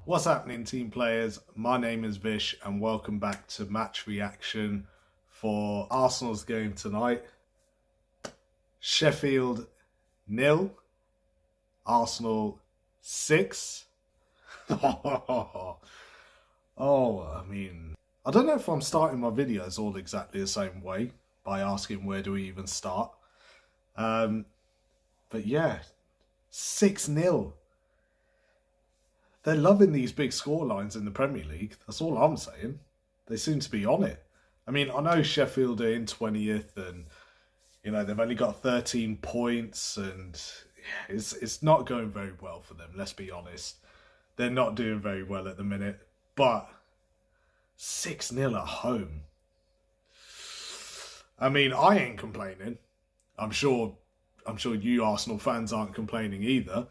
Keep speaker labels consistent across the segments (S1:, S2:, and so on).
S1: What's happening, team players? My name is Vish and welcome back to match reaction for Arsenal's game tonight. Sheffield 0, Arsenal 6. I don't know if I'm starting my videos all exactly the same way by asking where do we even start. But yeah, 6-0. They're loving these big scorelines in the Premier League. That's all I'm saying. They seem to be on it. I mean, I know Sheffield are in 20th and, you know, they've only got 13 points and it's not going very well for them, let's be honest. They're not doing very well at the minute. But 6-0 at home. I mean, I ain't complaining. I'm sure you Arsenal fans aren't complaining either.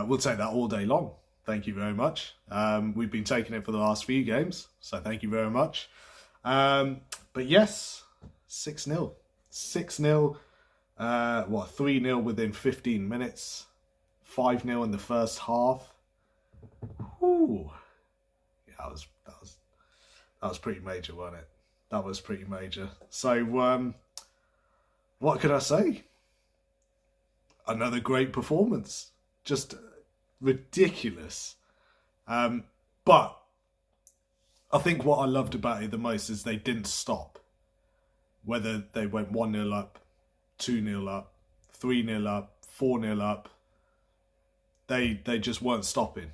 S1: We'll take that all day long. Thank you very much. We've been taking it for the last few games, so thank you very much. But yes, 6-0. 6-0, 3-0 within 15 minutes, 5-0 in the first half. Ooh. Yeah, that was pretty major, wasn't it? That was pretty major. So, what could I say? Another great performance. Just ridiculous. But I think what I loved about it the most is they didn't stop. Whether they went 1-0 up, 2-0 up, 3-0 up, 4-0 up, they just weren't stopping.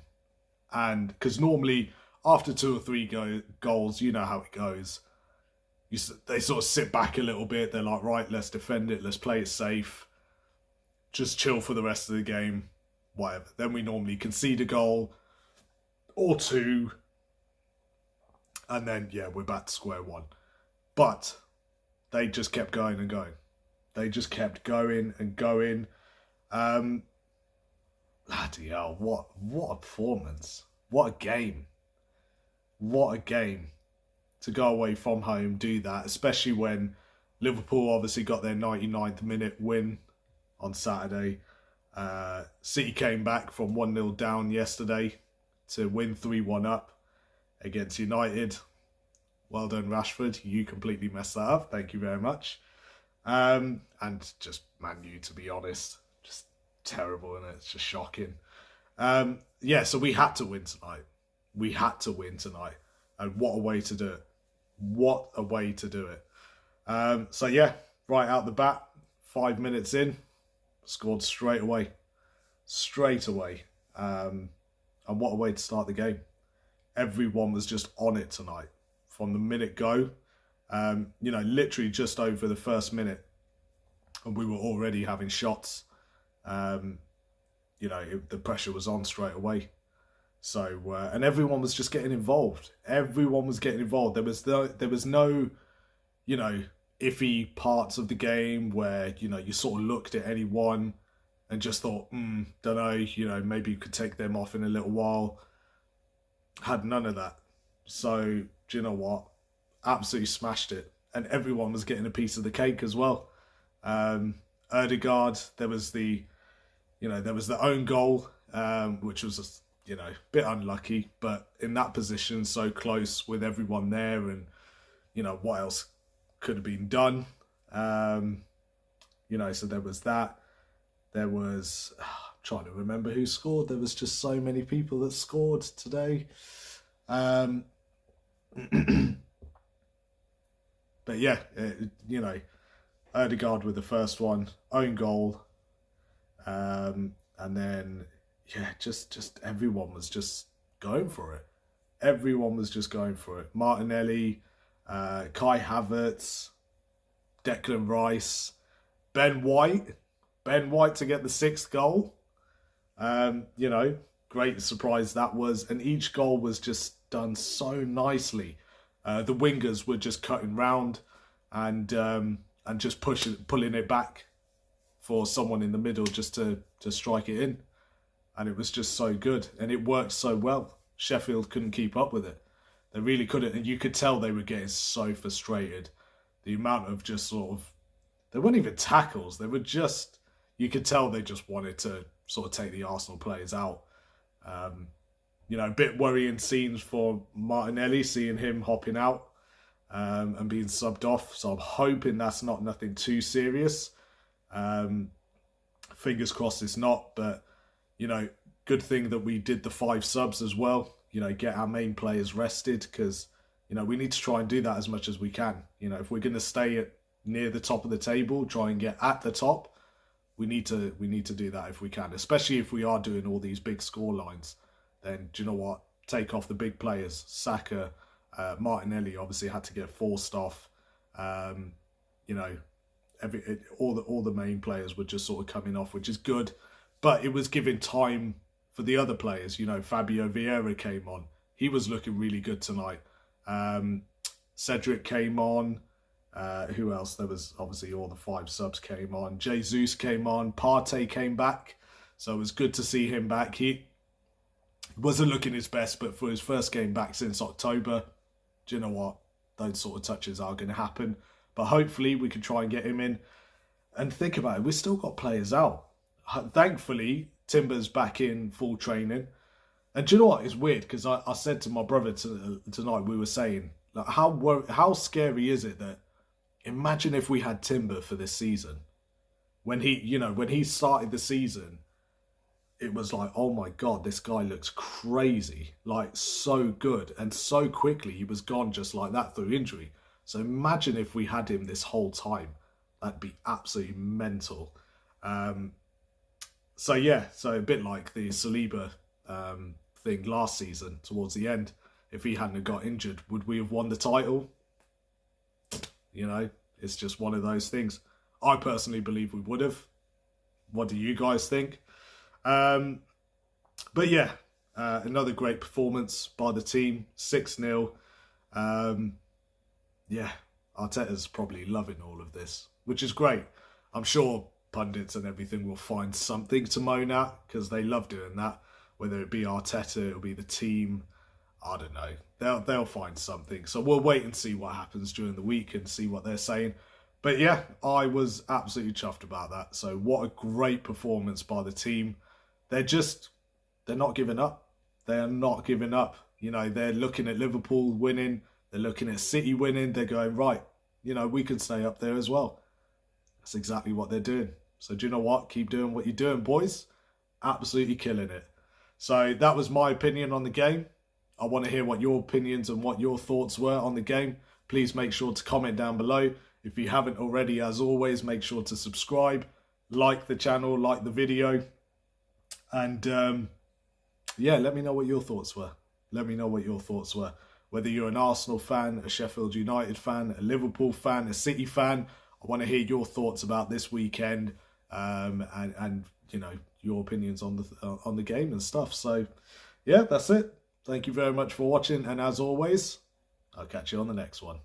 S1: And because normally after 2 or 3 goals, you know how it goes. They sort of sit back a little bit. They're like, right, let's defend it. Let's play it safe. Just chill for the rest of the game. Whatever. Then we normally concede a goal or 2. And then, yeah, we're back to square one. But they just kept going and going. They just kept going and going. Bloody hell, what a performance. What a game. What a game. To go away from home, do that, especially when Liverpool obviously got their 99th minute win on Saturday. City came back from 1-0 down yesterday to win 3-1 up against United. Well done, Rashford. You completely messed that up. Thank you very much. And just Man U, to be honest. Just terrible, and it's just shocking. Yeah, so we had to win tonight. We had to win tonight. And what a way to do it. What a way to do it. So yeah, right out the bat, 5 minutes in, scored straight away. Straight away. And what a way to start the game. Everyone was just on it tonight. From the minute go. You know, literally just over the first minute. And we were already having shots. You know, the pressure was on straight away. So, and everyone was just getting involved. Everyone was getting involved. There was no, you know, iffy parts of the game where, you know, you sort of looked at anyone and just thought, don't know, you know, maybe you could take them off in a little while. Had none of that. So, do you know what? Absolutely smashed it. And everyone was getting a piece of the cake as well. Ødegaard, there was the own goal, which was, you know, a bit unlucky, but in that position, so close with everyone there, and, you know, what else could have been done? You know, so there was that. There was, I'm trying to remember who scored. There was just so many people that scored today. But yeah, you know, Ødegaard with the first one, own goal, and then, yeah, just everyone was just going for it. Everyone was just going for it. Martinelli, Kai Havertz, Declan Rice, Ben White to get the 6th goal. You know, great surprise that was. And each goal was just done so nicely. The wingers were just cutting round and just pulling it back for someone in the middle just to strike it in. And it was just so good. And it worked so well. Sheffield couldn't keep up with it. They really couldn't. And you could tell they were getting so frustrated. The amount of just sort of... They weren't even tackles. They were just... You could tell they just wanted to sort of take the Arsenal players out. you know, a bit worrying scenes for Martinelli, seeing him hopping out and being subbed off. So I'm hoping that's not nothing too serious. Fingers crossed it's not, but, you know, good thing that we did the 5 subs as well. You know, get our main players rested, because, you know, we need to try and do that as much as we can. You know, if we're going to stay near the top of the table, try and get at the top, we need to do that if we can, especially if we are doing all these big score lines. Then, do you know what? Take off the big players. Saka, Martinelli obviously had to get forced off. You know, all the main players were just sort of coming off, which is good. But it was giving time for the other players. You know, Fabio Vieira came on. He was looking really good tonight. Cedric came on. Who else? There was obviously all the 5 subs came on. Jesus came on. Partey came back. So it was good to see him back. He wasn't looking his best, but for his first game back since October, do you know what? Those sort of touches are going to happen. But hopefully we can try and get him in. And think about it, we've still got players out. Thankfully, Timber's back in full training. And do you know what? It's weird, because I said to my brother tonight, we were saying, like, how scary is it that, imagine if we had Timber for this season. When he started the season, it was like, oh my God, this guy looks crazy. Like, so good. And so quickly, he was gone just like that through injury. So imagine if we had him this whole time. That'd be absolutely mental. So yeah, so a bit like the Saliba thing last season towards the end. If he hadn't got injured, would we have won the title? You know, it's just one of those things. I personally believe we would have. What do you guys think? But yeah, another great performance by the team. 6-0. Yeah, Arteta's probably loving all of this, which is great. I'm sure pundits and everything will find something to moan at, because they love doing that. Whether it be Arteta, it'll be the team, I don't know. They'll find something. So we'll wait and see what happens during the week and see what they're saying. But yeah, I was absolutely chuffed about that. So what a great performance by the team. They're not giving up. They are not giving up. You know, they're looking at Liverpool winning. They're looking at City winning. They're going, right, you know, we can stay up there as well. That's exactly what they're doing. So do you know what? Keep doing what you're doing, boys. Absolutely killing it. So that was my opinion on the game. I want to hear what your opinions and what your thoughts were on the game. Please make sure to comment down below. If you haven't already, as always, make sure to subscribe, like the channel, like the video. And yeah, let me know what your thoughts were. Let me know what your thoughts were. Whether you're an Arsenal fan, a Sheffield United fan, a Liverpool fan, a City fan, I want to hear your thoughts about this weekend, and you know, your opinions on the game and stuff. So yeah, that's it. Thank you very much for watching, and as always, I'll catch you on the next one.